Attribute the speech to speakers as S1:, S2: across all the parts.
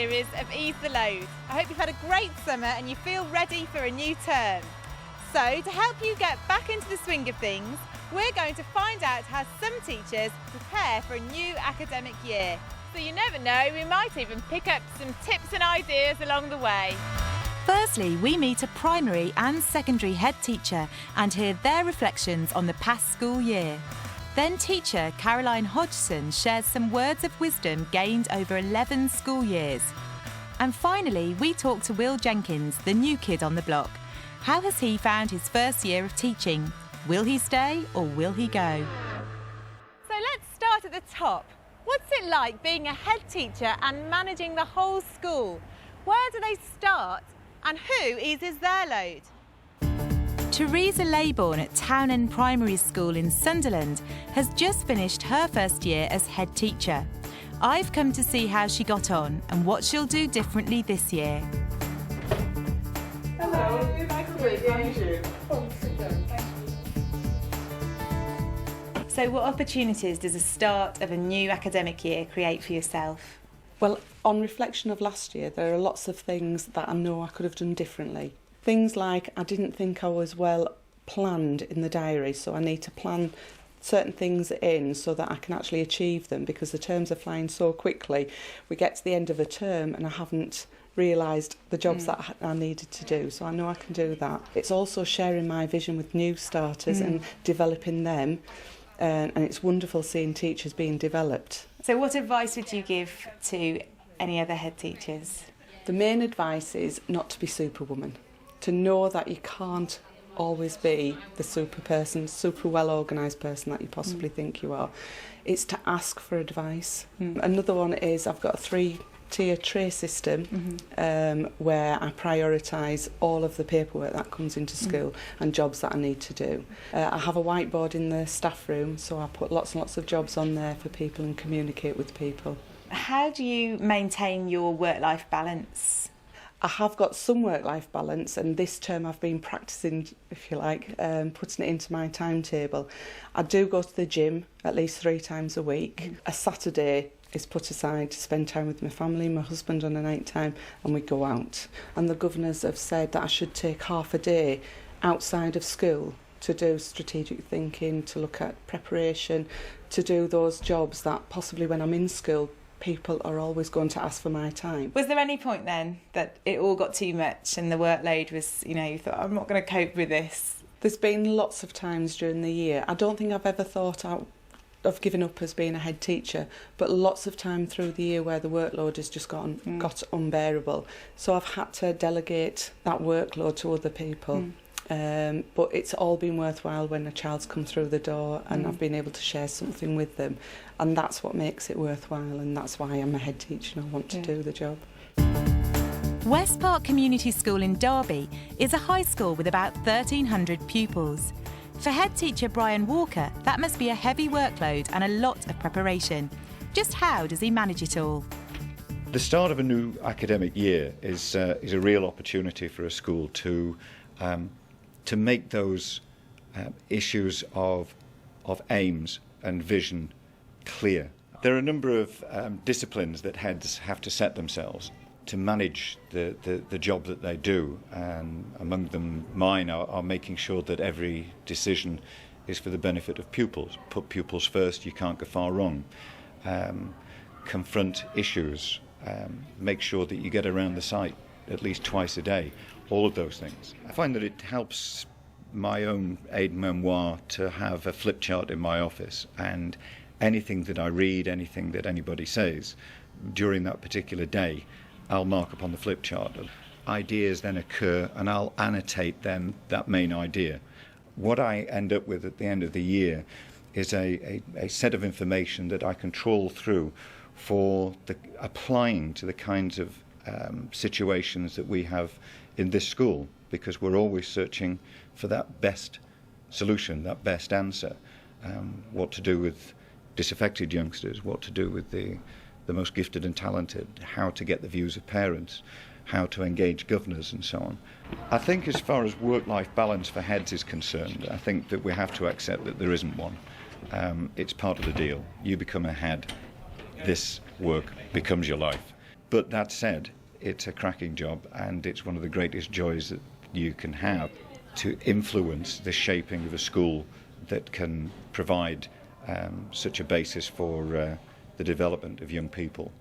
S1: series of Ease the Load. I hope you've had a great summer and you feel ready for a new term. So, to help you get back into the swing of things, we're going to find out how some teachers prepare for a new academic year. So you never know, we might even pick up some tips and ideas along the way.
S2: Firstly, we meet a primary and secondary head teacher and hear their reflections on the past school year. Then teacher Caroline Hodgson shares some words of wisdom gained over 11 school years. And finally, we talk to Will Jenkins, the new kid on the block. How has he found his first year of teaching? Will he stay or will he go?
S1: So let's start at the top. What's it like being a head teacher and managing the whole school? Where do they start and who eases their load?
S2: Teresa Laybourne at Town End Primary School in Sunderland has just finished her first year as head teacher. I've come to see how she got on and what she'll do differently this year.
S3: Hello, nice to meet you.
S1: So what opportunities does the start of a new academic year create for yourself?
S3: Well, on reflection of last year, there are lots of things that I know I could have done differently. Things like I didn't think I was well planned in the diary, so I need to plan certain things in so that I can actually achieve them, because the terms are flying so quickly. We get to the end of a term and I haven't realised the jobs that I needed to do, so I know I can do that. It's also sharing my vision with new starters and developing them, and it's wonderful seeing teachers being developed.
S1: So what advice would you give to any other head teachers?
S3: The main advice is not to be superwoman, to know that you can't always be the super person, super well organised person that you possibly think you are. It's to ask for advice. Another one is I've got a 3-tier tray system where I prioritise all of the paperwork that comes into school and jobs that I need to do. I have a whiteboard in the staff room, so I put lots and lots of jobs on there for people and communicate with people.
S1: How do you maintain your work-life balance?
S3: I have got some work-life balance, and this term I've been practising, if you like, putting it into my timetable. I do go to the gym at least 3 times a week. A Saturday is put aside to spend time with my family, my husband on a night time, and we go out. And the governors have said that I should take half a day outside of school to do strategic thinking, to look at preparation, to do those jobs that possibly when I'm in school people are always going to ask for my time.
S1: Was there any point then that it all got too much and the workload was, you thought, I'm not going to cope with this?
S3: There's been lots of times during the year. I don't think I've ever thought out of giving up as being a head teacher, but lots of time through the year where the workload has just got unbearable. So I've had to delegate that workload to other people. But it's all been worthwhile when a child's come through the door and I've been able to share something with them, and that's what makes it worthwhile, and that's why I'm a head teacher and I want to do the job.
S2: West Park Community School in Derby is a high school with about 1,300 pupils. For head teacher Brian Walker, that must be a heavy workload and a lot of preparation. Just how does he manage it all?
S4: The start of a new academic year is a real opportunity for a school to make those issues of aims and vision clear. There are a number of disciplines that heads have to set themselves to manage the job that they do, and among them mine are making sure that every decision is for the benefit of pupils. Put pupils first, you can't go far wrong. Confront issues, make sure that you get around the site at least twice a day, all of those things. I find that it helps my own aide-memoire to have a flip chart in my office, and anything that I read, anything that anybody says during that particular day, I'll mark up on the flip chart. Ideas then occur and I'll annotate then that main idea. What I end up with at the end of the year is a set of information that I can trawl through for applying to the kinds of situations that we have in this school, because we're always searching for that best solution, that best answer. What to do with disaffected youngsters, what to do with the most gifted and talented, how to get the views of parents, how to engage governors and so on. I think as far as work-life balance for heads is concerned, I think that we have to accept that there isn't one. It's part of the deal. You become a head, this work becomes your life. But that said, it's a cracking job, and it's one of the greatest joys that you can have, to influence the shaping of a school that can provide such a basis for the development of young people.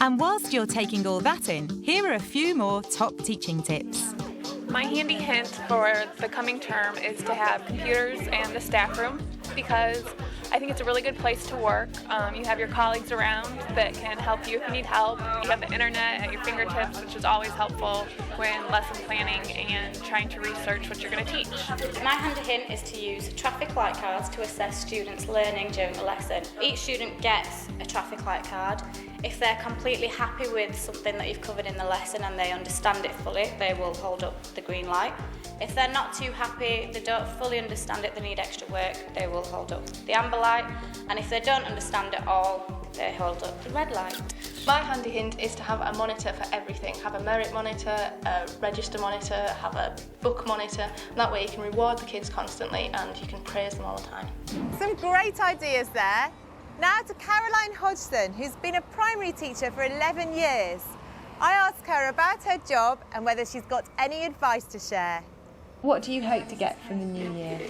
S2: And whilst you're taking all that in, here are a few more top teaching tips.
S5: My handy hint for the coming term is to have computers and the staff room, because I think it's a really good place to work. You have your colleagues around that can help you if you need help. You have the internet at your fingertips, which is always helpful when lesson planning and trying to research what you're going to teach.
S6: My handy hint is to use traffic light cards to assess students' learning during the lesson. Each student gets a traffic light card. If they're completely happy with something that you've covered in the lesson and they understand it fully, they will hold up the green light. If they're not too happy, they don't fully understand it, they need extra work, they will hold up the amber light. And if they don't understand it all, they hold up the red light.
S7: My handy hint is to have a monitor for everything. Have a merit monitor, a register monitor, have a book monitor. And that way you can reward the kids constantly and you can praise them all the time.
S1: Some great ideas there. Now to Caroline Hodgson, who's been a primary teacher for 11 years. I asked her about her job and whether she's got any advice to share.
S8: What do you hope to get from the new year?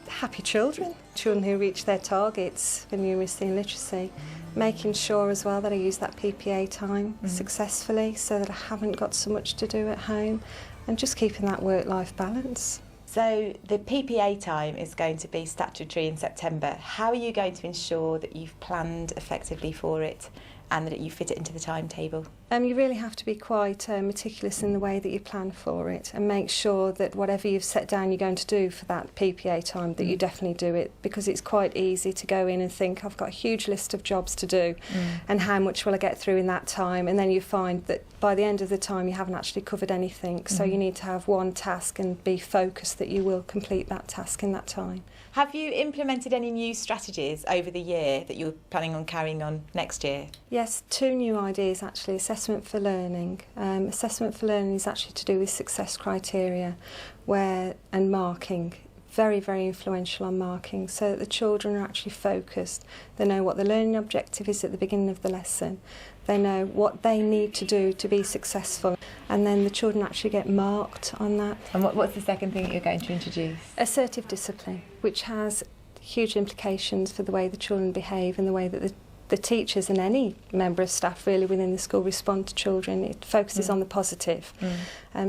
S9: Happy children who reach their targets for numeracy and literacy. Making sure as well that I use that PPA time successfully so that I haven't got so much to do at home, and just keeping that work-life balance.
S2: So the PPA time is going to be statutory in September. How are you going to ensure that you've planned effectively for it and that you fit it into the timetable?
S9: You really have to be quite meticulous in the way that you plan for it, and make sure that whatever you've set down you're going to do for that PPA time, that you definitely do it, because it's quite easy to go in and think, I've got a huge list of jobs to do and how much will I get through in that time, and then you find that by the end of the time you haven't actually covered anything. So you need to have one task and be focused that you will complete that task in that time.
S2: Have you implemented any new strategies over the year that you're planning on carrying on next year?
S9: Yes, 2 new ideas actually. Assessment for learning. Assessment for learning is actually to do with success criteria and marking. Very, very influential on marking, so that the children are actually focused. They know what the learning objective is at the beginning of the lesson. They know what they need to do to be successful, and then the children actually get marked on that.
S2: And what's the second thing that you're going to introduce?
S9: Assertive discipline, which has huge implications for the way the children behave and the way that the teachers and any member of staff really within the school respond to children. It focuses on the positive.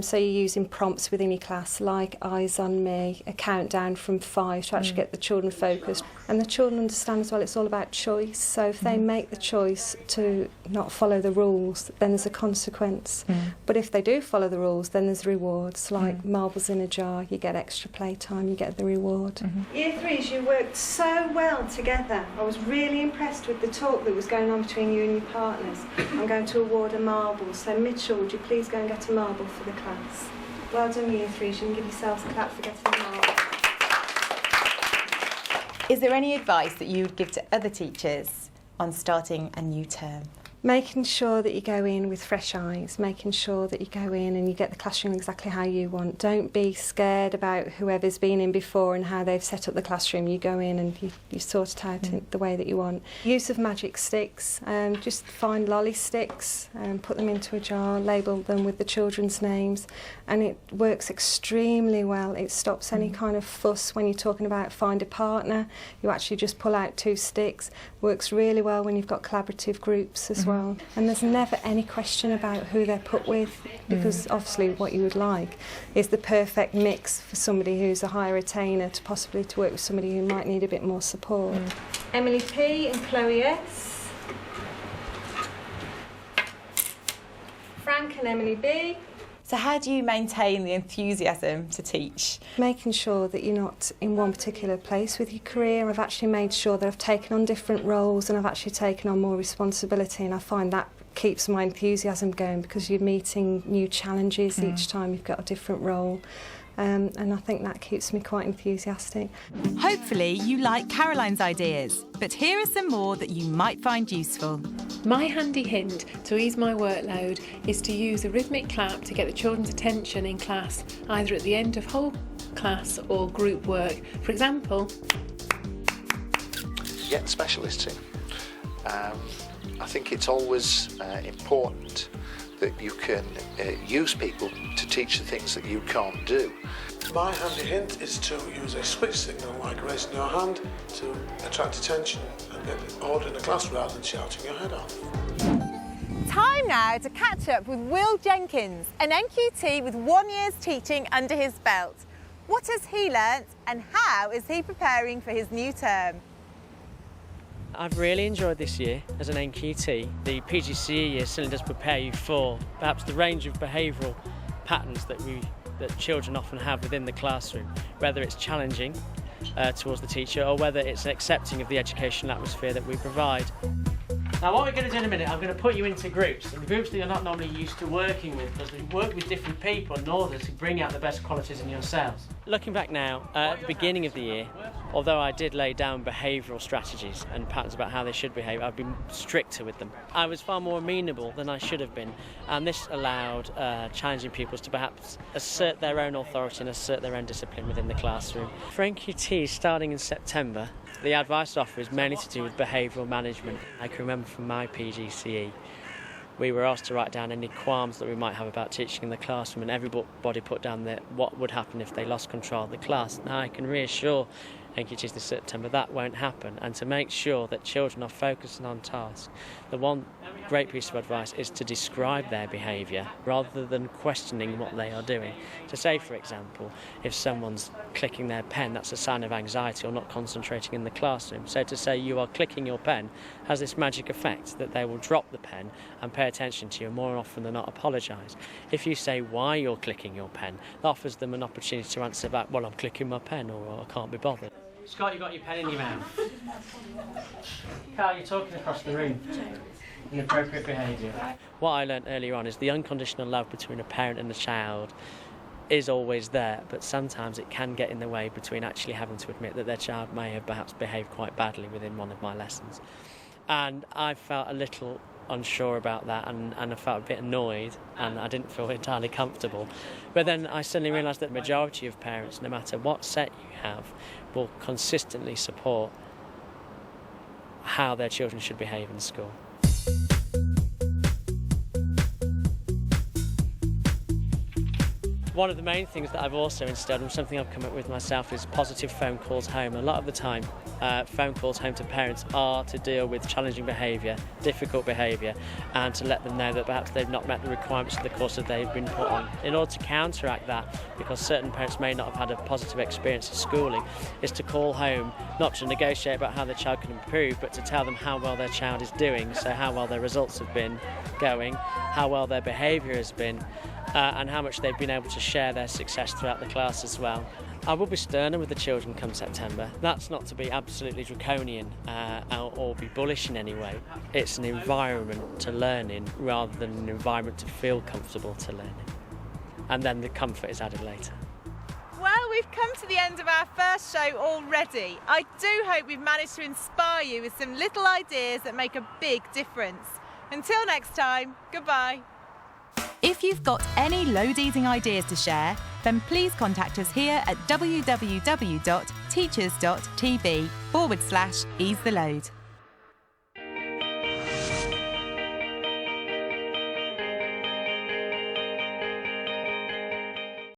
S9: So you're using prompts within your class like eyes on me, a countdown from 5 to actually get the children focused. And the children understand as well it's all about choice. So if they make the choice to not follow the rules, then there's a consequence. But if they do follow the rules, then there's rewards, like marbles in a jar, you get extra playtime, you get the reward.
S10: Year 3s, you worked so well together. I was really impressed with the talk that was going on between you and your partners. I'm going to award a marble, so Mitchell, would you please go and get a marble for the class? Well done, Year 3s, you can give yourselves a clap for getting a marble.
S2: Is there any advice that you would give to other teachers on starting a new term?
S9: Making sure that you go in with fresh eyes, making sure that you go in and you get the classroom exactly how you want. Don't be scared about whoever's been in before and how they've set up the classroom. You go in and you sort it out in the way that you want. Use of magic sticks, just find lolly sticks and put them into a jar, label them with the children's names, and it works extremely well. It stops any kind of fuss when you're talking about find a partner. You actually just pull out 2 sticks. Works really well when you've got collaborative groups as well. And there's never any question about who they're put with, because obviously what you would like is the perfect mix for somebody who's a higher attainer to possibly to work with somebody who might need a bit more support.
S10: Emily P and Chloe S. Frank and Emily B.
S2: So how do you maintain the enthusiasm to teach?
S9: Making sure that you're not in one particular place with your career. I've actually made sure that I've taken on different roles and I've actually taken on more responsibility, and I find that keeps my enthusiasm going, because you're meeting new challenges each time you've got a different role. And I think that keeps me quite enthusiastic.
S2: Hopefully you like Caroline's ideas, but here are some more that you might find useful.
S7: My handy hint to ease my workload is to use a rhythmic clap to get the children's attention in class, either at the end of whole class or group work. For example,
S11: get the specialists in. I think it's always important that you can use people to teach the things that you can't do.
S12: My handy hint is to use a switch signal like raising your hand to attract attention and get order in a class rather than shouting your head off.
S1: Time now to catch up with Will Jenkins, an NQT with 1 year's teaching under his belt. What has he learnt and how is he preparing for his new term?
S13: I've really enjoyed this year as an NQT. The PGCE year certainly does prepare you for perhaps the range of behavioural patterns that children often have within the classroom, whether it's challenging towards the teacher or whether it's accepting of the educational atmosphere that we provide. Now what we're going to do in a minute, I'm going to put you into groups, and groups that you're not normally used to working with, because we work with different people in order to bring out the best qualities in yourselves. Looking back now, at the beginning of the year, although I did lay down behavioural strategies and patterns about how they should behave, I've been stricter with them. I was far more amenable than I should have been, and this allowed challenging pupils to perhaps assert their own authority and assert their own discipline within the classroom. For NQT, starting in September, the advice offer is mainly to do with behavioural management. I can remember from my PGCE, we were asked to write down any qualms that we might have about teaching in the classroom, and everybody put down what would happen if they lost control of the class. Now I can reassure NQTs this September that won't happen, and to make sure that children are focusing on task, the one great piece of advice is to describe their behaviour rather than questioning what they are doing. To say, for example, if someone's clicking their pen, that's a sign of anxiety or not concentrating in the classroom. So to say you are clicking your pen has this magic effect that they will drop the pen and pay attention to you, and more often than not apologise. If you say why you're clicking your pen, that offers them an opportunity to answer back, well, I'm clicking my pen, or I can't be bothered. Scott, you got your pen in your mouth. Carl, you're talking across the room. Inappropriate behaviour. What I learnt earlier on is the unconditional love between a parent and a child is always there, but sometimes it can get in the way between actually having to admit that their child may have perhaps behaved quite badly within one of my lessons. And I felt a little unsure about that, and I felt a bit annoyed, and I didn't feel entirely comfortable. But then I suddenly realised that the majority of parents, no matter what set you have, will consistently support how their children should behave in school. One of the main things that I've also instilled, and something I've come up with myself, is positive phone calls home. A lot of the time, phone calls home to parents are to deal with challenging behaviour, difficult behaviour, and to let them know that perhaps they've not met the requirements of the course that they've been put on. In order to counteract that, because certain parents may not have had a positive experience of schooling, is to call home, not to negotiate about how their child can improve, but to tell them how well their child is doing, so how well their results have been going, how well their behaviour has been, and how much they've been able to share their success throughout the class as well. I will be sterner with the children come September. That's not to be absolutely draconian or be bullish in any way. It's an environment to learn in rather than an environment to feel comfortable to learn in. And then the comfort is added later.
S1: Well, we've come to the end of our first show already. I do hope we've managed to inspire you with some little ideas that make a big difference. Until next time, goodbye.
S2: If you've got any load-easing ideas to share, then please contact us here at www.teachers.tv/ease the load.